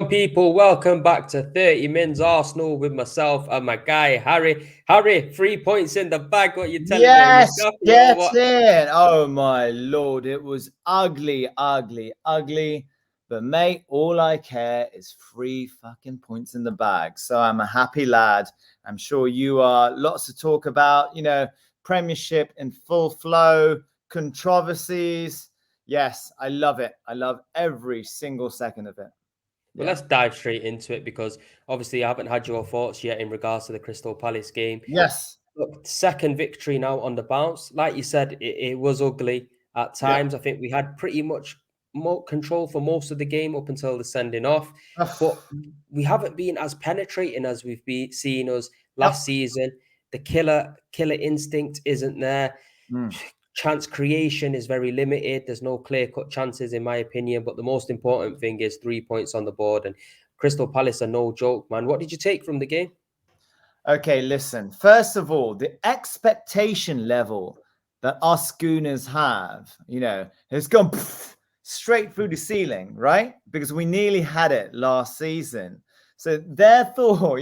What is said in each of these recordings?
People, welcome back to 30 Mins Arsenal with myself and my guy Harry. Harry, 3 points in the bag. What you telling me? Are you Yes, happy or get what? in. Oh my lord, it was ugly, ugly, ugly. But mate, all I care is 3 fucking points in the bag. So I'm a happy lad. I'm sure you are. Lots to talk about, Premiership in full flow, controversies. Yes, I love it. I love every single second of it. Well, Yeah. let's dive straight into it because obviously I haven't had your thoughts yet in regards to the Crystal Palace game. Yes. Look, second victory now on the bounce. Like you said, it was ugly at Yeah. times. I think we had pretty much more control for most of the game up until the sending off, but we haven't been as penetrating as we've been seen us Yep. last season. The killer instinct isn't there. Mm. Chance creation is very limited. There's no clear-cut chances, in my opinion. But the most important thing is 3 points on the board. And Crystal Palace are no joke, man. What did you take from the game? Okay, listen. First of all, the expectation level that us schooners have, has gone straight through the ceiling, right? Because we nearly had it last season. So therefore,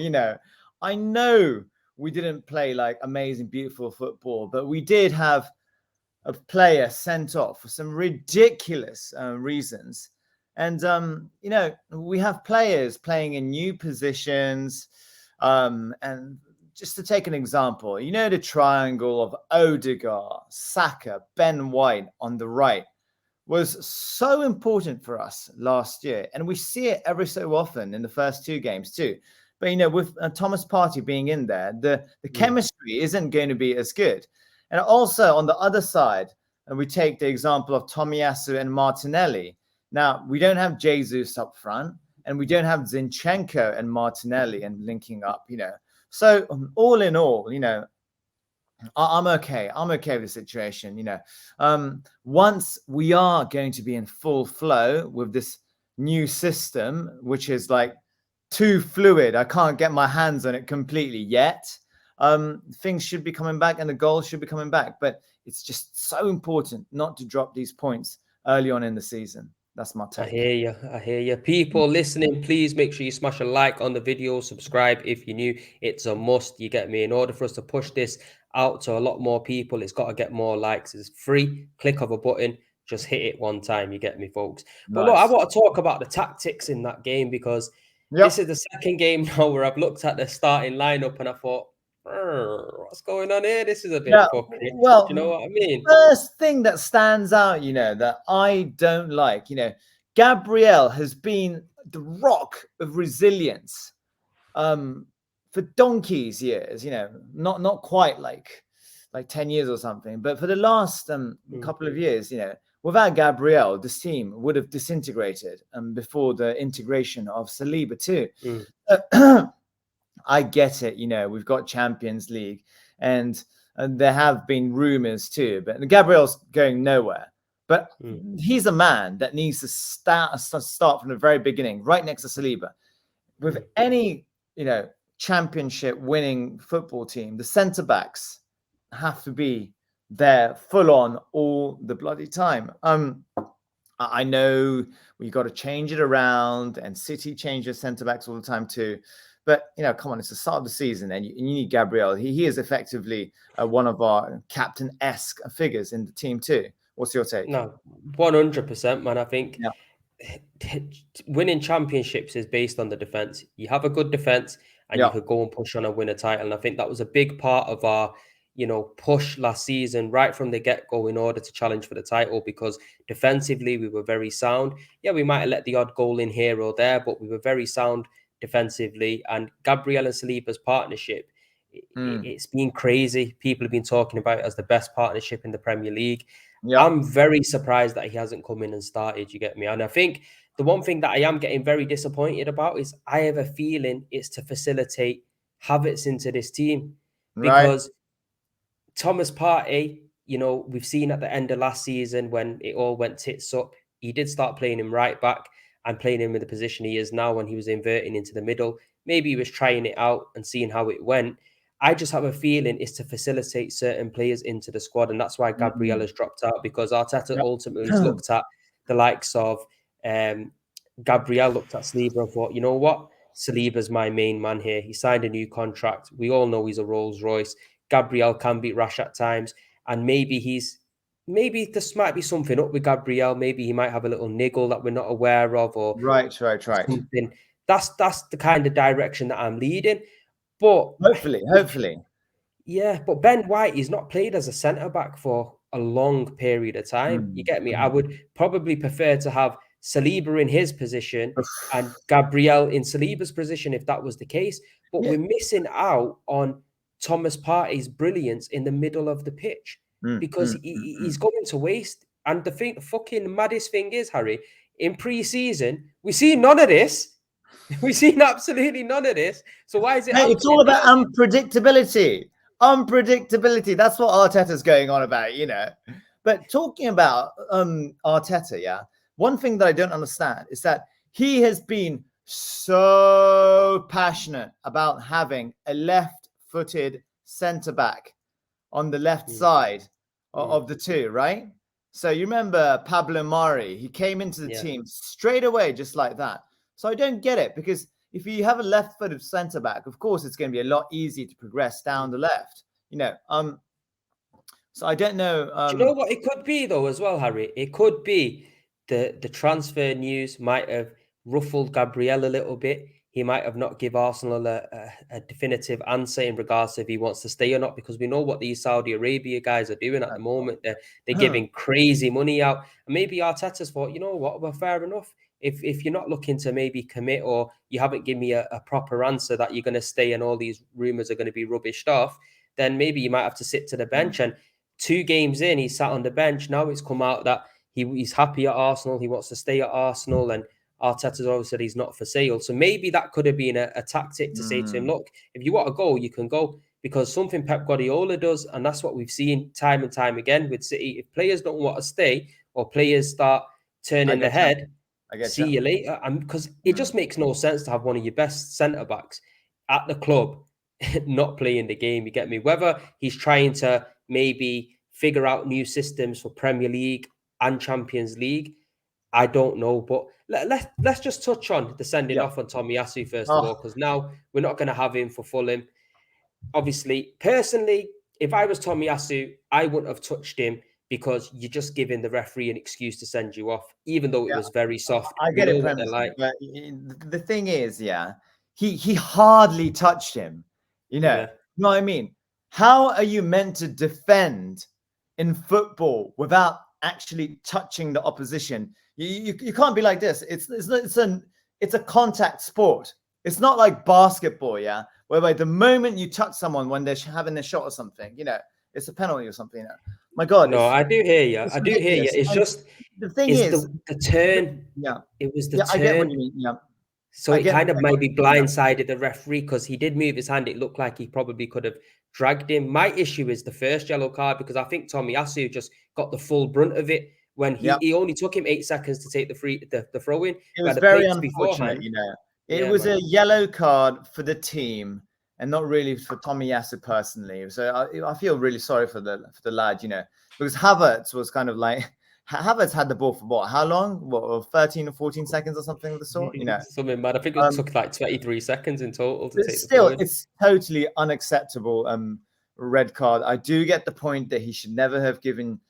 I know we didn't play like amazing, beautiful football, but we did have a player sent off for some ridiculous reasons. And, we have players playing in new positions. And just to take an example, the triangle of Odegaard, Saka, Ben White on the right was so important for us last year. And we see it every so often in the first two games too. But, with Thomas Partey being in there, the chemistry isn't going to be as good. And also on the other side, and we take the example of Tomiyasu and Martinelli. Now, we don't have Jesus up front, and we don't have Zinchenko and Martinelli and linking up, So all in all, I'm okay. I'm okay with the situation. Once we are going to be in full flow with this new system, which is like too fluid, I can't get my hands on it completely yet. Things should be coming back and the goals should be coming back. But it's just so important not to drop these points early on in the season. That's my I take. hear you. I hear you. People listening, please make sure you smash a like on the video, subscribe if you're new. It's a must. You get me? In order for us to push this out to a lot more people, it's got to get more likes. It's free. Click of a button. Just hit it one time. You get me, folks? But look, I Nice. want to talk about the tactics in that game because this Yep. is the second game now where I've looked at the starting lineup and I thought, what's going on here? This is a Yeah. bit fuckery. Do you know Well, what I mean? first thing that stands out, that I don't like, Gabriel has been the rock of resilience for donkey's years, not quite like 10 years or something, but for the last couple of years, without Gabriel, this team would have disintegrated before the integration of Saliba too. I get it, we've got Champions League and there have been rumors too, but Gabriel's going nowhere. But he's a man that needs to start from the very beginning, right next to Saliba. With any, championship winning football team, the centre backs have to be there full on all the bloody time. I know we got to change it around, and City changes centre backs all the time too. But come on, it's the start of the season, and you need Gabriel. He is effectively one of our captain-esque figures in the team too. What's your take? No, 100%, man. I think Yeah, winning championships is based on the defense. You have a good defense and you yeah, could go and push on and win a title. And I think that was a big part of our, push last season right from the get-go in order to challenge for the title because defensively we were very sound. Yeah, we might have let the odd goal in here or there, but we were very sound defensively. And Gabriel and Saliba's partnership, it's been crazy. People have been talking about it as the best partnership in the Premier League. yeah. I'm very surprised that he hasn't come in and started, you get me? And I think the one thing that I am getting very disappointed about is I have a feeling it's to facilitate Havertz into this team Right. because Thomas Partey, we've seen at the end of last season when it all went tits up, he did start playing him right back and playing him in the position he is now when he was inverting into the middle. Maybe he was trying it out and seeing how it went. I just have a feeling it's to facilitate certain players into the squad, and that's why Gabriel Mm. has dropped out because Arteta Yep. ultimately has looked at the likes of Gabriel looked at Saliba and thought, you know what? Saliba's my main man here. He signed a new contract. We all know he's a Rolls Royce. Gabriel can be rash at times, and maybe this might be something up with Gabriel. Maybe he might have a little niggle that we're not aware of, or Right. something. That's the kind of direction that I'm leading. But Hopefully. yeah, but Ben White, he's not played as a centre back for a long period of time. You get me? I would probably prefer to have Saliba in his position and Gabriel in Saliba's position if that was the case. But Yeah. we're missing out on Thomas Partey's brilliance in the middle of the pitch because he's going to waste. And the fucking maddest thing is, Harry, in pre-season, we see none of this. We've seen absolutely none of this. So why is it Hey, it's all about unpredictability. Unpredictability. That's what Arteta's going on about, you know. But talking about Arteta, yeah, one thing that I don't understand is that he has been so passionate about having a left-footed centre-back on the left side of the two, right? So you remember Pablo Mari, he came into the team straight away just like that. So I don't get it, because if you have a left-footed centre-back, of course, it's going to be a lot easier to progress down the left, you know. So I don't know. Do you know what it could be, though, as well, Harry? It could be the transfer news might have ruffled Gabriel a little bit. He might have not give Arsenal a definitive answer in regards to if he wants to stay or not, because we know what these Saudi Arabia guys are doing at the moment. They're giving crazy money out. And maybe Arteta's thought, you know what, well, fair enough. If you're not looking to maybe commit, or you haven't given me a proper answer that you're going to stay and all these rumours are going to be rubbished off, then maybe you might have to sit to the bench. And 2 games in, he sat on the bench. Now it's come out that he's happy at Arsenal. He wants to stay at Arsenal, and Arteta's always said he's not for sale. So maybe that could have been a tactic to say to him, look, if you want to go, you can go. Because something Pep Guardiola does, and that's what we've seen time and time again with City, if players don't want to stay or players start turning their head, see you later. And because it just makes no sense to have one of your best centre-backs at the club not playing the game, you get me? Whether he's trying to maybe figure out new systems for Premier League and Champions League, I don't know. But let's just touch on the sending off on Tomiyasu first of all, because now we're not going to have him for Fulham. Obviously, personally, if I was Tomiyasu, I wouldn't have touched him, because you're just giving the referee an excuse to send you off, even though it was very soft. I get it, premise, like. But the thing is, he hardly touched him. You know, you know what I mean? How are you meant to defend in football without actually touching the opposition? You can't be like this. It's a contact sport. It's not like basketball, whereby the moment you touch someone when they're having a shot or something, you know, it's a penalty or something. My God. No, I do hear you. I do hear you. It's just the thing is the turn. It was the turn. I get what you mean. So it kind of maybe blindsided the referee, because he did move his hand. It looked like he probably could have dragged him. My issue is the first yellow card, because I think Tomiyasu just got the full brunt of it when he only took him 8 seconds to take the throw in. It was very unfortunate, you know. It was a yellow card for the team and not really for Tomiyasu personally. So I feel really sorry for the lad, you know, because Havertz was kind of like, Havertz had the ball for what? How long? What, 13 or 14 seconds or something of the sort? You know, something mad. I think it took like 23 seconds in total to take still, it's totally unacceptable. Red card. I do get the point that he should never have given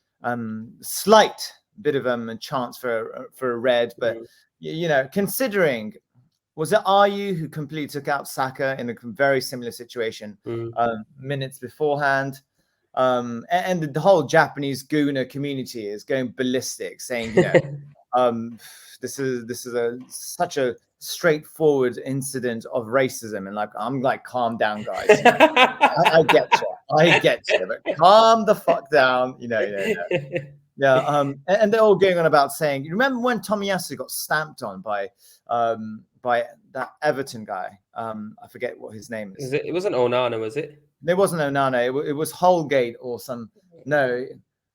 slight bit of a chance for a red, but you know, considering, was it Ayew who completely took out Saka in a very similar situation minutes beforehand? And the whole Japanese Gooner community is going ballistic, saying, you know, this is such a straightforward incident of racism, and like, I'm like, calm down, guys. I get you, but calm the fuck down, you know. And they're all going on about saying, you remember when Tomiyasu got stamped on by that Everton guy? I forget what his name is. It wasn't Onana, was it? It wasn't Onana. It was Holgate or some. No,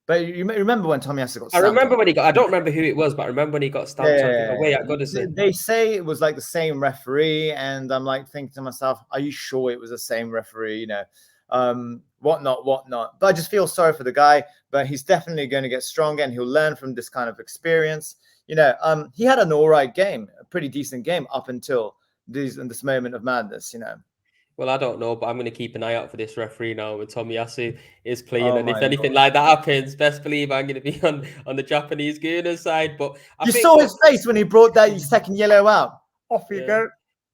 but you remember when Tomiyasu got stamped? I remember when he got. I don't remember who it was, but I remember when he got stamped away at Goodison. They say it was like the same referee, and I'm like thinking to myself, are you sure it was the same referee? You know, whatnot. But I just feel sorry for the guy. But he's definitely going to get stronger, and he'll learn from this kind of experience. He had an all right game, a pretty decent game up until this moment of madness. Well, I don't know, but I'm going to keep an eye out for this referee now when Tomiyasu is playing. Oh And my if anything lord! like that happens, best believe I'm going to be on the Japanese Gooner side. But I You think, saw his look, face when he brought that second yellow out. Off you yeah. go,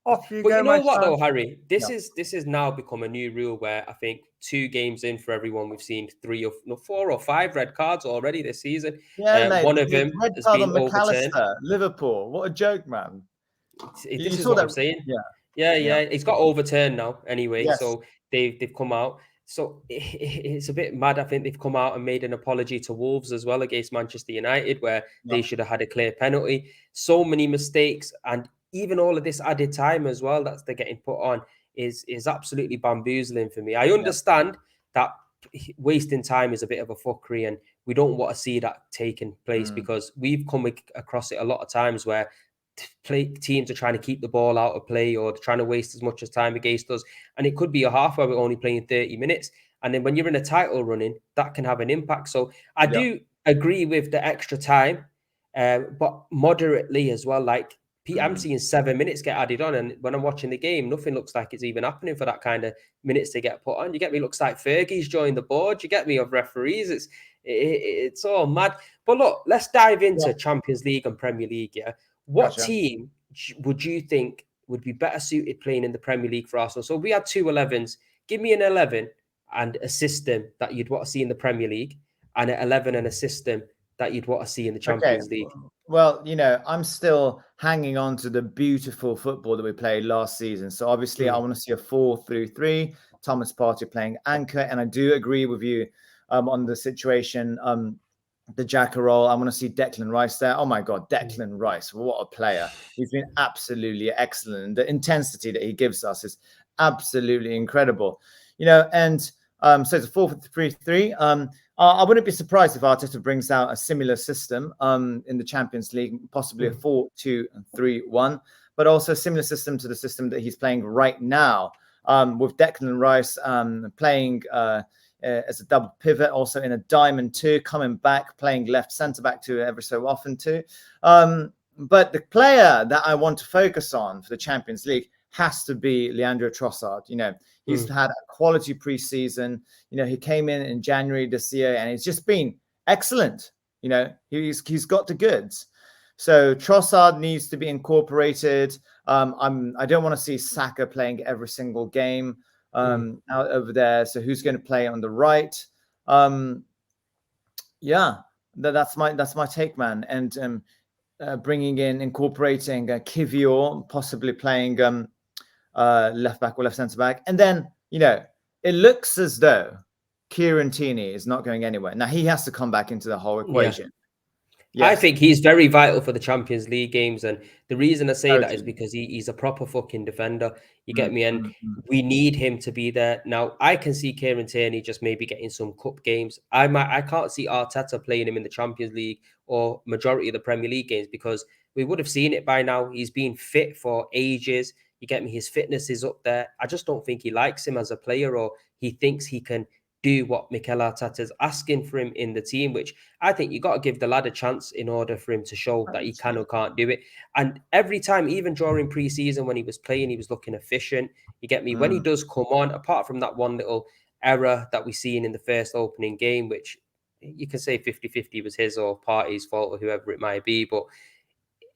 off you But go, you my know what son. though, Harry? Yeah, This is now become a new rule where I think 2 games in for everyone, we've seen 4 or 5 red cards already this season. yeah, mate. One of The them red has card been on overturned. McAllister, Liverpool. What a joke, man. You This is saw what that? I'm saying. Yeah, Yeah, yeah. yeah, it's got overturned now anyway. Yes. So they've come out. So it's a bit mad. I think they've come out and made an apology to Wolves as well against Manchester United, where Yeah. they should have had a clear penalty. So many mistakes, and even all of this added time as well that they're getting put on is absolutely bamboozling for me. I Yeah. understand that wasting time is a bit of a fuckery, and we don't want to see that taking place Mm, because we've come across it a lot of times where teams are trying to keep the ball out of play or trying to waste as much as time against us. And it could be a half where we're only playing 30 minutes. And then when you're in a title running, that can have an impact. So I yeah. do agree with the extra time, but moderately as well. Like I'm Mm, seeing 7 minutes get added on. And when I'm watching the game, nothing looks like it's even happening for that kind of minutes to get put on. You get me? Looks like Fergie's joined the board. You get me? Of referees. It's all mad. But look, let's dive yeah. into Champions League and Premier League. Yeah. What Gotcha. team would you think would be better suited playing in the Premier League for Arsenal? So we had 2 11s. Give me an 11 and a system that you'd want to see in the Premier League, and an 11 and a system that you'd want to see in the Okay. Champions League. Well, I'm still hanging on to the beautiful football that we played last season. So obviously, I Mm, want to see a 4-3-3. Thomas Partey playing anchor, and I do agree with you on the situation. The Jacker role. I want to see Declan Rice there. Oh my God, mm, Declan Rice. What a player. He's been absolutely excellent. The intensity that he gives us is absolutely incredible. And so it's a 4-3-3. I wouldn't be surprised if Arteta brings out a similar system in the Champions League, possibly a mm, 4-2-3-1, but also a similar system to the system that he's playing right now with Declan Rice playing as a double pivot, also in a diamond too, coming back, playing left centre back too every so often too. But the player that I want to focus on for the Champions League has to be Leandro Trossard. He's mm. had a quality preseason. He came in January this year, and it's just been excellent. He's got the goods. So Trossard needs to be incorporated. I don't want to see Saka playing every single game out over there. So who's going to play on the right? Yeah, that's my take, man. And incorporating Kivior, possibly playing left back or left centre back. And then, it looks as though Kieran Tierney is not going anywhere. Now he has to come back into the whole Yeah. equation. I Yes. think he's very vital for the Champions League games. And the reason I say that is Totally. because he's a proper fucking defender. You get Mm, me? And mm, mm. we need him to be there. Now, I can see Kieran Tierney just maybe getting some cup games. I can't see Arteta playing him in the Champions League or majority of the Premier League games because we would have seen it by now. He's been fit for ages. You get me? His fitness is up there. I just don't think he likes him as a player, or he thinks he can do what Mikel Arteta is asking for him in the team, which I think you got to give the lad a chance in order for him to show that he can or can't do it. And every time, even during preseason when he was playing, he was looking efficient. You get me? When he Mm. does come on, apart from that one little error that we seen in the first opening game, which you can say 50-50 was his or Party's fault or whoever it might be, but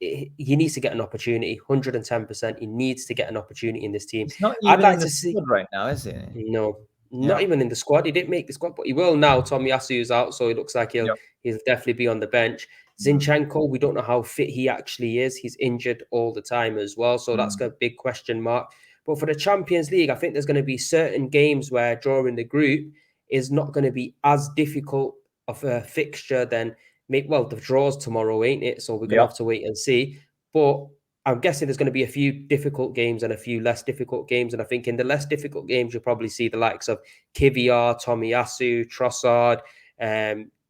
he needs to get an opportunity. 110%. He needs to get an opportunity in this team. He's not I'd even like in the to see. squad right now, is he? No, not Yeah. even in the squad. He didn't make the squad, but he will now. Tomiyasu's out, so it looks like he'll Yep. he'll definitely be on the bench. Mm. Zinchenko, we don't know how fit he actually is. He's injured all the time as well, so that's Mm. a big question mark. But for the Champions League, I think there's going to be certain games where drawing the group is not going to be as difficult of a fixture than the draws tomorrow, ain't it? So we're going to Yep. have to wait and see. But I'm guessing there's going to be a few difficult games and a few less difficult games. And I think in the less difficult games, you'll probably see the likes of Kiviar, Tomiyasu, Trossard,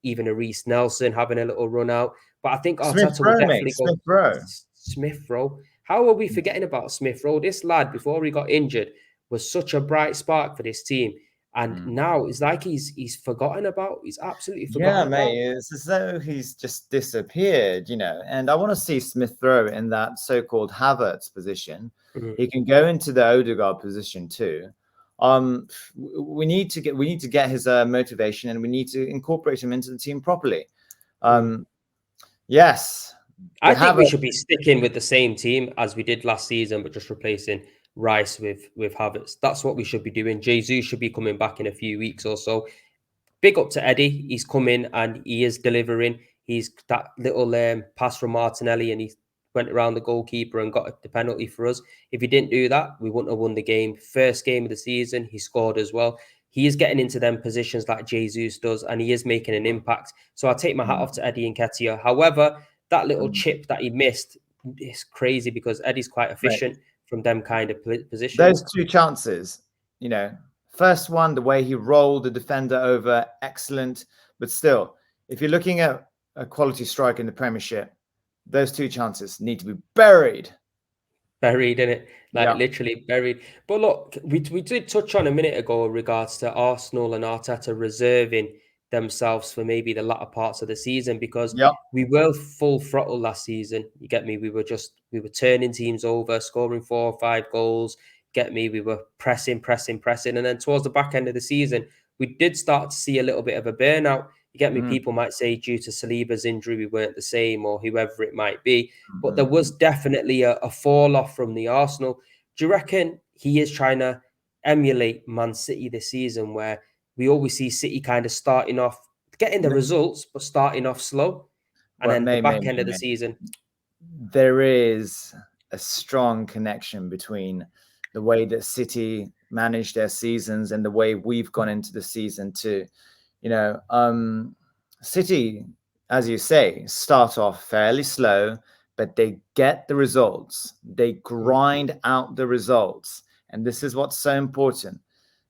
even a Reece Nelson having a little run out. But I think Smith Arteta will Rowe, mate. definitely go Smith Rowe. Smith Rowe. How are we forgetting about Smith Rowe? This lad, before he got injured, was such a bright spark for this team. And now it's like he's forgotten about. He's absolutely Yeah, forgotten about. mate, it's as though he's just disappeared, you know. And I want to see Smith Rowe in that so-called Havertz position. Mhm. He can go into the Odegaard position too. We need to get his motivation, and we need to incorporate him into the team properly. Yes, I think we should be sticking with the same team as we did last season, but just replacing Rice with Havertz. That's what we should be doing. Jesus should be coming back in a few weeks or so. Big up to Eddie. He's coming and he is delivering. He's that little pass from Martinelli, and he went around the goalkeeper and got the penalty for us. If he didn't do that, we wouldn't have won the game. First game of the season, he scored as well. He is getting into them positions like Jesus does, and he is making an impact. So I take my hat off to Eddie Nketiah. However, that little chip that he missed is crazy because Eddie's quite efficient from them kind of positions. Those two chances, you know, first one, the way he rolled the defender over, excellent. But still, if you're looking at a quality strike in the Premiership, those two chances need to be buried. Buried in it, like literally buried. But look, we did touch on a minute ago in regards to Arsenal and Arteta reserving themselves for maybe the latter parts of the season, because we were full throttle last season. You get me? We were turning teams over, scoring 4 or 5 goals. Get me? We were pressing, and then towards the back end of the season, we did start to see a little bit of a burnout. You get me? People might say due to Saliba's injury, we weren't the same, or whoever it might be. But there was definitely a fall off from the Arsenal. Do you reckon he is trying to emulate Man City this season, where we always see City kind of starting off, getting the results, but starting off slow? And then the back end of the season. There is a strong connection between the way that City manage their seasons and the way we've gone into the season too. You know, City, as you say, start off fairly slow, but they get the results. They grind out the results. And this is what's so important.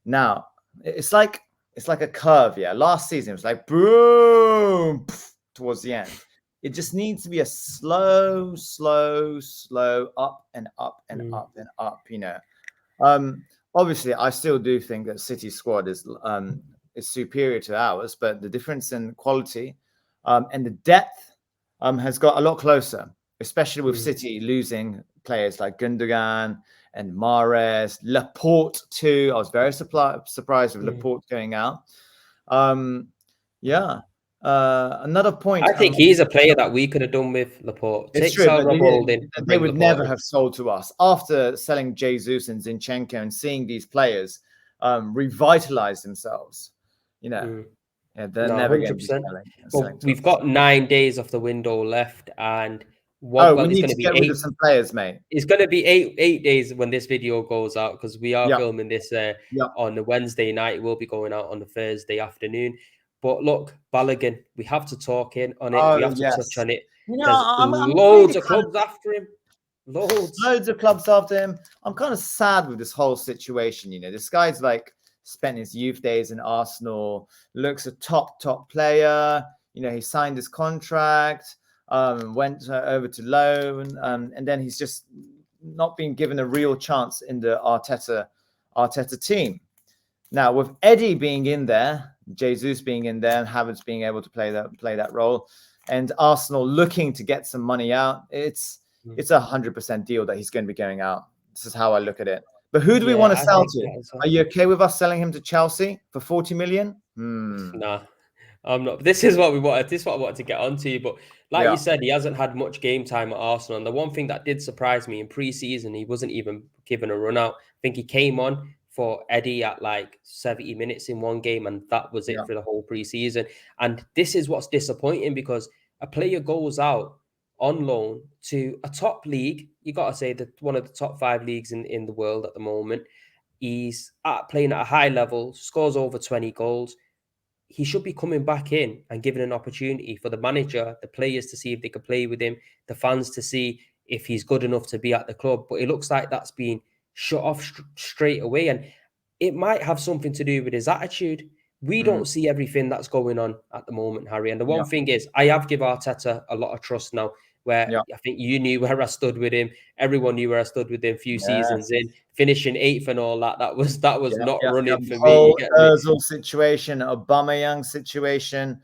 Now, it's like a curve, yeah. Last season, it was like boom towards the end. It just needs to be a slow up and up and up and up, you know. Obviously, I still do think that City's squad is superior to ours, but the difference in quality and the depth has got a lot closer, especially with City losing players like Gundogan and Mahrez, Laporte too. I was very surprised with Laporte going out. Another point. I think he's a player that we could have done with Laporte. It's true, but they would never have sold to us after selling Jesus and Zinchenko and seeing these players revitalize themselves. You know, they're never going to be selling. Well, we've got 9 days of the window left, and we need to get rid of some players, mate. It's going to be eight days when this video goes out, because we are filming this on the Wednesday night. It will be going out on the Thursday afternoon. But look, Balogun, we have to talk on it. We have to touch on it. You know, There's loads of clubs after him. Loads of clubs after him. I'm kind of sad with this whole situation. You know, this guy's like spent his youth days in Arsenal, looks a top player. You know, he signed his contract, went over to loan, and then he's just not being given a real chance in the Arteta team. Now, with Eddie being in there, Jesus being in there, and Havertz being able to play that role, and Arsenal looking to get some money out, it's a 100% deal that he's going to be going out. This is how I look at it. But who do we want to sell to? Are you okay with us selling him to Chelsea for 40 million? Nah, I'm not. This is what I wanted to get onto. But like you said, he hasn't had much game time at Arsenal. And the one thing that did surprise me in pre-season, he wasn't even given a run out. I think he came on for Eddie at like 70 minutes in one game, and that was it for the whole pre-season. And this is what's disappointing, because a player goes out on loan to a top league. You got to say that one of the top 5 leagues in the world at the moment. He's playing at a high level, scores over 20 goals. He should be coming back in and giving an opportunity for the manager, the players to see if they can play with him, the fans to see if he's good enough to be at the club. But it looks like that's been shut off straight away. And it might have something to do with his attitude. We don't see everything that's going on at the moment, Harry. And the one thing is, I have given Arteta a lot of trust now. where Yeah. I think you knew where I stood with him. Everyone knew where I stood with him a few seasons in, Yes. finishing 8th and all that. That was not running The for me. You whole get me? Özil situation, Aubameyang situation,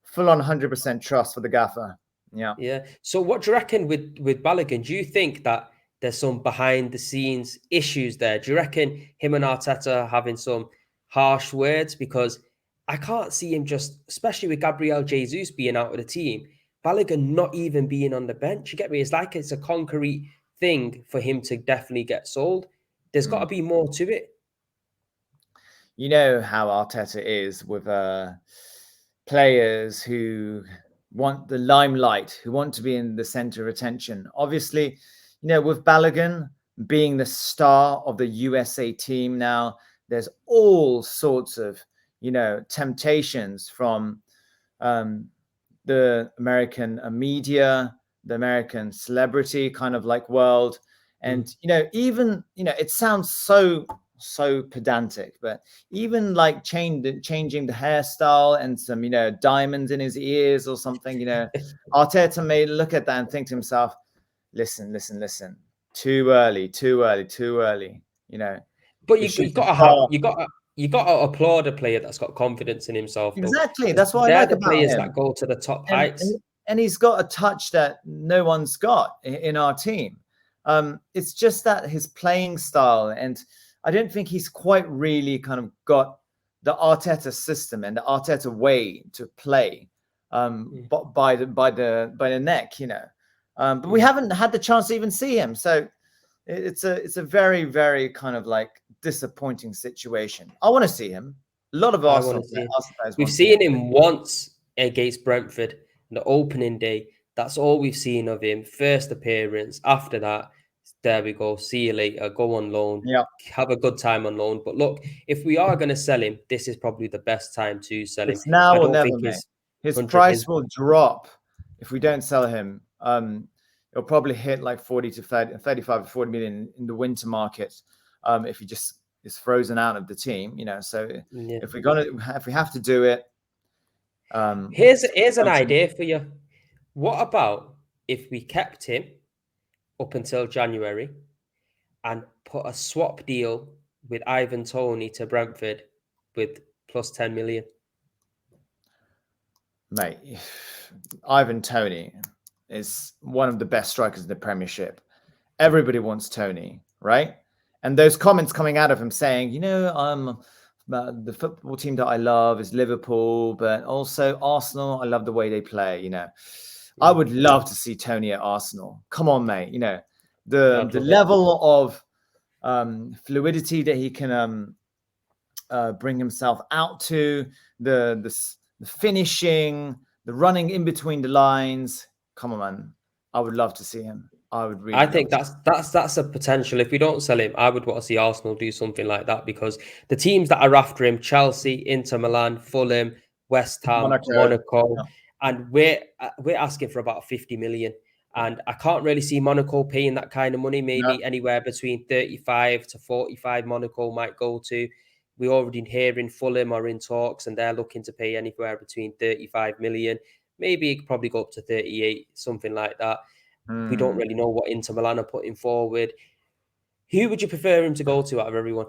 full on 100% trust for the gaffer. Yeah. Yeah. So what do you reckon with Balogun? Do you think that there's some behind the scenes issues there? Do you reckon him and Arteta are having some harsh words? Because I can't see him just, especially with Gabriel Jesus being out of the team, Balogun not even being on the bench. You get me? It's like it's a concrete thing for him to definitely get sold. There's got to be more to it. You know how Arteta is with players who want the limelight, who want to be in the center of attention. Obviously, with Balogun being the star of the USA team now, there's all sorts of, temptations from the American media, the American celebrity kind of like world. And, even, it sounds so pedantic, but even like changing the hairstyle and some, diamonds in his ears or something, Arteta may look at that and think to himself, listen, too early. But We you should got to have you got to applaud a player that's got confidence in himself, though. exactly. That's what I They're like the about players him. that go to the top and, heights. and he's got a touch that no one's got in our team. It's just that his playing style, and I don't think he's quite really kind of got the Arteta system and the Arteta way to play but by the neck, but we haven't had the chance to even see him, so it's a very, very kind of like disappointing situation. I want to see him. A lot of I want Arsenal to see him. guys We've want to see him. seen him once against Brentford on the opening day. That's all we've seen of him. First appearance. After that, there we go. See you later. Go on loan. Yeah. Have a good time on loan. But look, if we are going to sell him, this is probably the best time to sell him. It's now I or don't never, think mate. His 100 price will drop if we don't sell him. It'll probably hit like 40 to 30, 35 to 40 million in the winter market if he just is frozen out of the team, So Yeah. if we have to do it, Here's an idea for you. What about if we kept him up until January and put a swap deal with Ivan Toney to Brentford with plus 10 million? Mate, Ivan Toney is one of the best strikers in the Premiership. Everybody wants Toney, right? And those comments coming out of him saying, the football team that I love is Liverpool, but also Arsenal. I love the way they play. I would love to see Toney at Arsenal. Come on, mate. The level of fluidity that he can bring himself out to, the finishing, the running in between the lines. Come on, man. I would love to see him. I would really. I think that's a potential. If we don't sell him, I would want to see Arsenal do something like that, because the teams that are after him, Chelsea, Inter Milan, Fulham, West Ham, Monaco, and we're asking for about 50 million. And I can't really see Monaco paying that kind of money. Maybe anywhere between 35 to 45 Monaco might go to. We already hearing Fulham are in talks and they're looking to pay anywhere between 35 million. Maybe it could probably go up to 38, something like that. We don't really know what Inter Milan are putting forward. Who would you prefer him to go to out of everyone?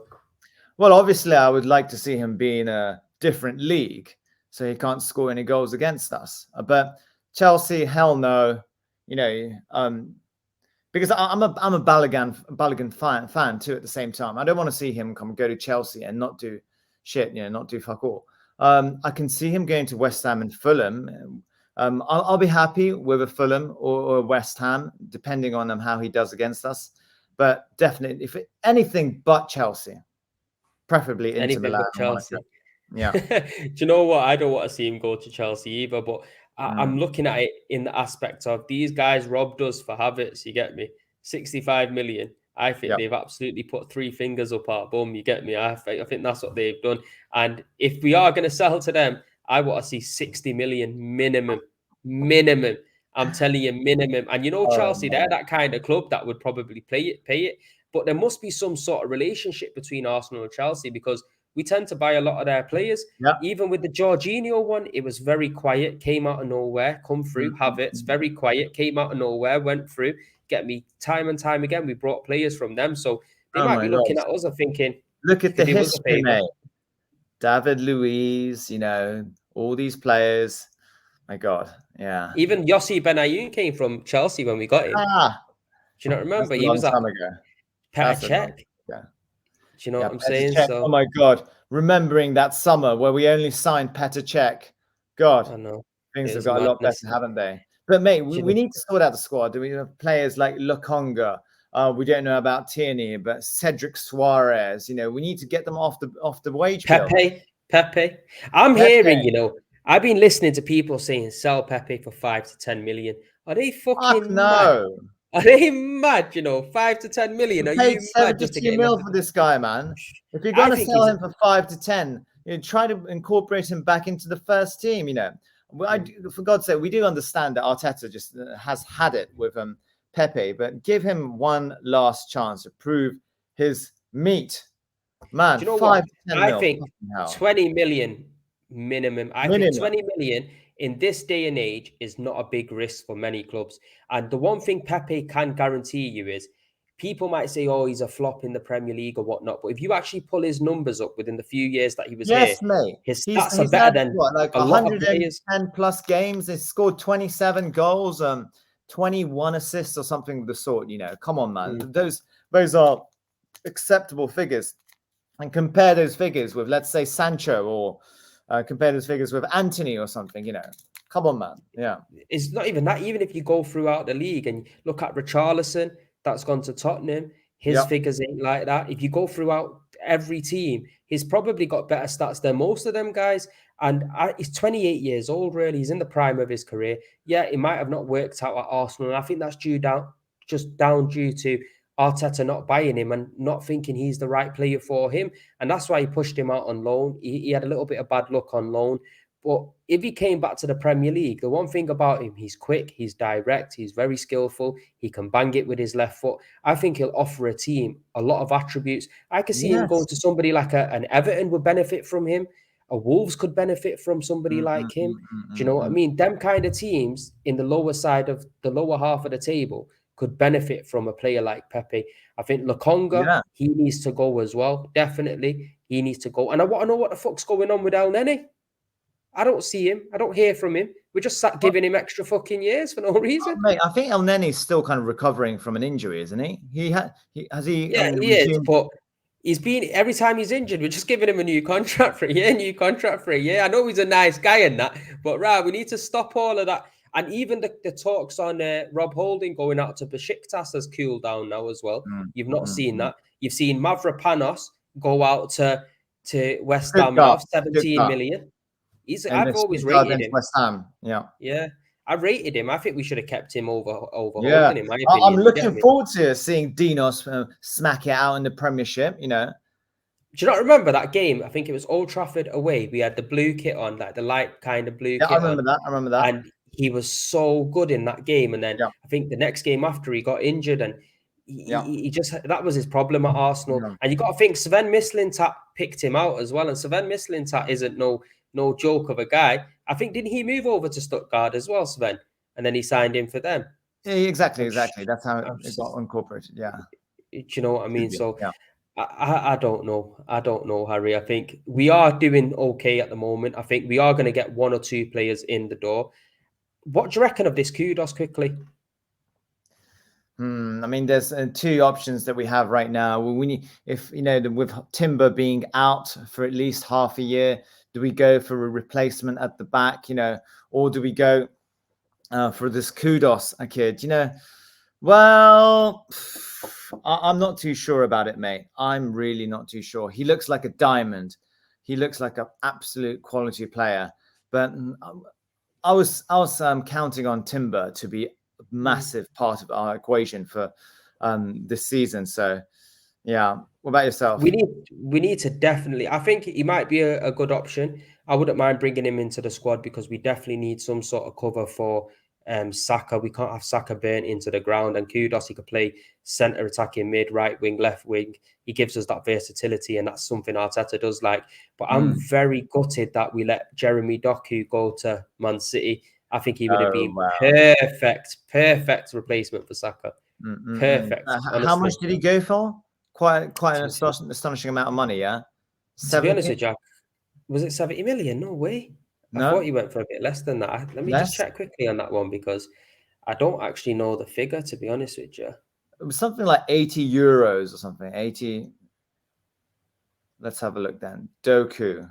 Well, obviously, I would like to see him be in a different league so he can't score any goals against us. But Chelsea, hell no. Because I'm a Balogun fan too at the same time. I don't want to see him go to Chelsea and not do shit, not do fuck all. I can see him going to West Ham and Fulham. I'll be happy with a Fulham or a West Ham, depending on how he does against us. But definitely, if anything but Chelsea, preferably Inter Milan. Chelsea. Yeah. Do you know what? I don't want to see him go to Chelsea either, but I'm looking at it in the aspect of these guys robbed us for Havertz, you get me? 65 million. I think they've absolutely put three fingers up our bum, you get me? I think that's what they've done. And if we are going to sell to them, I want to see 60 million minimum. I'm telling you, minimum. And Chelsea, they're that kind of club that would probably pay it. But there must be some sort of relationship between Arsenal and Chelsea, because we tend to buy a lot of their players. Yeah. Even with the Jorginho one, it was very quiet, came out of nowhere, come through. Havertz, very quiet, came out of nowhere, went through. Get me time and time again. We brought players from them, so they Oh might my be God. looking at us and thinking, Look at could the do us a history, favor. mate. David Luiz, you know, all these players. My God, yeah. Even Yossi Benayoun came from Chelsea when we got him. Ah, Do you not remember? that's a He long was at time ago. That's a long Petr Cech. time ago. Do you know Yeah, what I'm Petr saying? Cech. So Oh my God, remembering that summer where we only signed Petr Cech. God, I know things it have was got a lot madness. better, haven't they? But mate, Do you we know- need to sort out the squad. We have players like Lokonga. We don't know about Tierney, but Cedric Suarez. You know, we need to get them off the wage bill. Pepe. I'm Pepe. hearing, I've been listening to people saying sell Pepe for 5 to 10 million. Are they Fuck fucking mad? no. Are they mad? 5 to 10 million. We Are paid you mad just to 72 get him off mil the for this guy, man. If you're I going to think sell he's him for 5 to 10, try to incorporate him back into the first team. For God's sake, we do understand that Arteta just has had it with Pepe, but give him one last chance to prove his meat. Man, Do you know 5 what? to 10 I mil. think Fucking hell. 20 million minimum. I think Minimum. 20 million in this day and age is not a big risk for many clubs. And the one thing Pepe can guarantee you is people might say, oh, he's a flop in the Premier League or whatnot. But if you actually pull his numbers up within the few years that he was here, Yes, mate. his He's stats are better had than what, like a lot of players. 110 plus games. He scored 27 goals, 21 assists or something of the sort. Come on, man. Those are acceptable figures. And compare those figures with, let's say, Sancho, or compare those figures with Anthony or something. Come on, man. Yeah. It's not even that. Even if you go throughout the league and look at Richarlison, that's gone to Tottenham. His figures ain't like that. If you go throughout every team, he's probably got better stats than most of them guys. And he's 28 years old, really. He's in the prime of his career. Yeah, it might have not worked out at Arsenal. And I think that's down due to Arteta not buying him and not thinking he's the right player for him. And that's why he pushed him out on loan. He had a little bit of bad luck on loan. But if he came back to the Premier League, the one thing about him, he's quick, he's direct, he's very skillful, he can bang it with his left foot. I think he'll offer a team a lot of attributes. I could see him going to somebody like an Everton would benefit from him. A Wolves could benefit from somebody like him. Do you know what I mean? Them kind of teams in the lower side of the lower half of the table could benefit from a player like Pepe. I think Lokonga, he needs to go as well. Definitely, he needs to go. And I want to know what the fuck's going on with El Nene. I don't see him. I don't hear from him. We're just sat giving him extra fucking years for no reason. Mate, I think El Nene's still kind of recovering from an injury, isn't he? Yeah, he is. But he's been every time he's injured, we're just giving him a new contract for a year. I know he's a nice guy and that, but we need to stop all of that. And even the talks on Rob Holding going out to Besiktas has cooled down now as well. You've not seen that. You've seen Mavropanos go out to West Ham now, 17 million. I've always rated him. West Ham. Yeah. I rated him. I think we should have kept him over yeah. Holding, in my opinion. I'm looking forward to seeing Dinos smack it out in the Premiership. Do you not remember that game? I think it was Old Trafford away. We had the blue kit on, like the light kind of blue kit I remember that. And he was so good in that game. And then I think the next game after he got injured and he just, that was his problem at Arsenal. And you got to think Sven Mislintat picked him out as well. And Sven Mislintat isn't no joke of a guy. I think, didn't he move over to Stuttgart as well, Sven? And then he signed in for them. Yeah, exactly. That's how it got incorporated. Yeah. Do you know what I mean? So I don't know, Harry. I think we are doing okay at the moment. I think we are going to get one or two players in the door. What do you reckon of this Kudos quickly? I mean, there's two options that we have right now. We need, if with Timber being out for at least half a year, do we go for a replacement at the back, or do we go for this Kudos kid? Well, I'm not too sure about it, mate. I'm really not too sure. He looks like a diamond. He looks like an absolute quality player. But I was counting on Timber to be a massive part of our equation for this season. So, yeah. What about yourself? We need to definitely. I think he might be a good option. I wouldn't mind bringing him into the squad because we definitely need some sort of cover for Saka. We can't have Saka burnt into the ground. And Kudos, he could play centre attacking mid, right wing, left wing. He gives us that versatility, and that's something Arteta does like. But I'm very gutted that we let Jeremy Doku go to Man City. I think he would have been perfect replacement for Saka. Perfect. How much did he go for? Quite an astonishing amount of money, yeah? To be honest with you, was it 70 million? No way. I thought he went for a bit less than that. Let me just check quickly on that one, because I don't actually know the figure, to be honest with you. It was something like 80 euros or something. 80. Let's have a look then. Doku.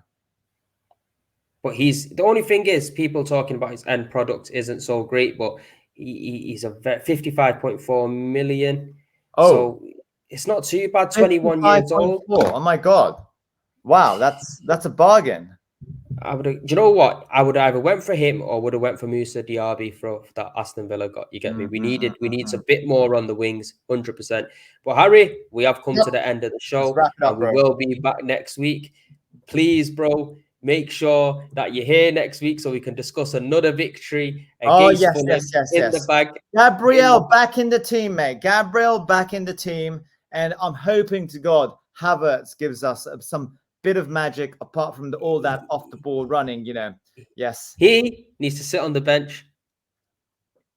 But the only thing is, people talking about his end product isn't so great, but he's a 55.4 million. Oh. So it's not too bad. 21 years old. Oh my God. Wow, that's a bargain. Do you know what? I would either went for him or would have went for Musa Diaby for that Aston Villa got. You get me? We need a bit more on the wings, 100%. But Harry, we have come to the end of the show, and we will be back next week. Please, bro, make sure that you're here next week so we can discuss another victory against Fulham in the bag. Gabriel back in the team, mate. Gabriel back in the team, and I'm hoping to God Havertz gives us some bit of magic apart from all that off the ball running, you know. Yes, he needs to sit on the bench.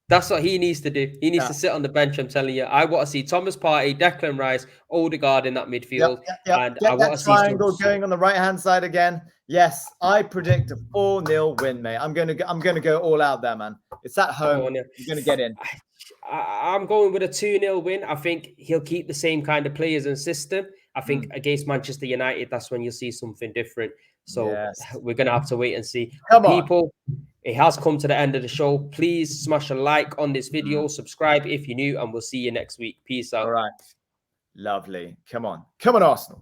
That's what he needs to do. He needs to sit on the bench. I'm telling you, I want to see Thomas Partey, Declan Rice, Odegaard in that midfield, and get I want to see triangle going on the right hand side again. Yes, I predict a 4-0 win, mate. I'm gonna go all out there, man. It's at home. You're gonna get in. I'm going with a 2-0 win. I think he'll keep the same kind of players and system. I think against Manchester United, that's when you'll see something different. So we're going to have to wait and see. People, it has come to the end of the show. Please smash a like on this video. Subscribe if you're new, and we'll see you next week. Peace out. All right. Lovely. Come on, Arsenal.